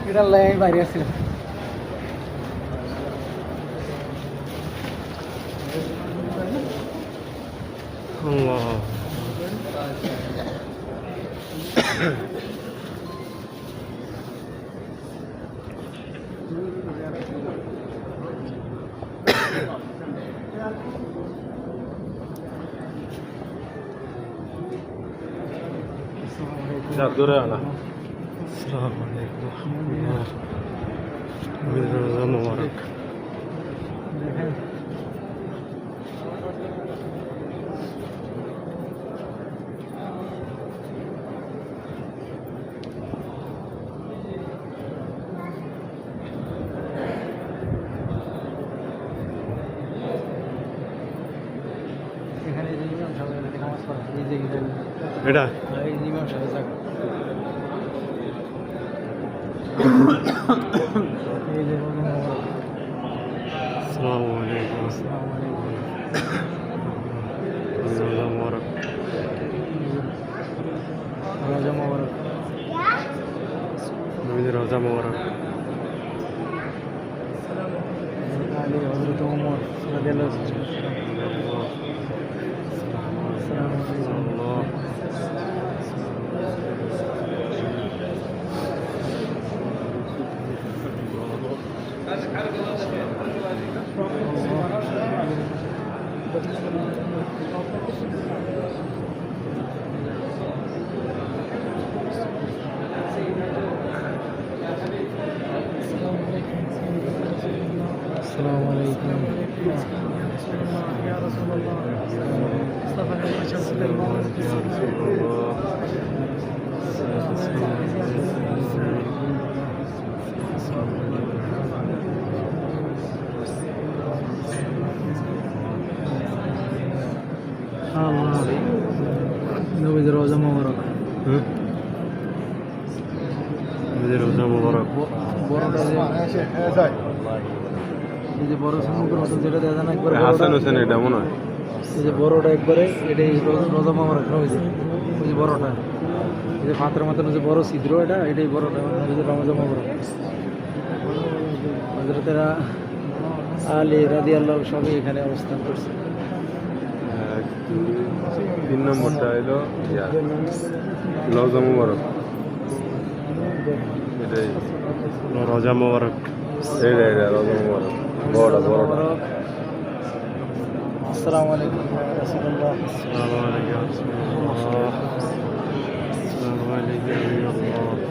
এটা লাই বাইরে আসছিল। আল্লাহ দূরে আনা। আসসালামু আলাইকুম রমজান মুবারক। এখানে যে ইমাম সাহেব নামাজ পড়ে এই যে এটা এই ইমাম সাহেব জায়গা এই যে আসসালামু আলাইকুম রমজান মুবারক। রোজা মোবারক রোজা মুবারক। আলী হযরত ওমর রাদিয়াল্লাহু আনহু। السلام عليكم يا رسول الله مصطفى الله نبي روزة مبارك রোজা মুবারক। এই যে বড় সমুদ্র মতো যেটা দেখা না একবার হাসান হোসেন এটা মনে হয়। এই যে বড়টা একবারে এটাই রোজা মোবারক ওই যে বড়টা এই যে পাত্রের মতন যে বড় ছিদ্র এটাই বড়টা ওই যে রোজা মোবারক। হযরতেরা আলী রাদিয়াল্লাহু সবই এখানে অবস্থান করছে। 3 নম্বরটা হলো রোজা মুবারক। এটাই রোজা মুবারক। এটা রোজা মুবারক বড়টা। আসসালামু আলাইকুম ইয়া রাসূলুল্লাহ। আসসালামু আলাইকুম। আসসালামু আলাইকুম।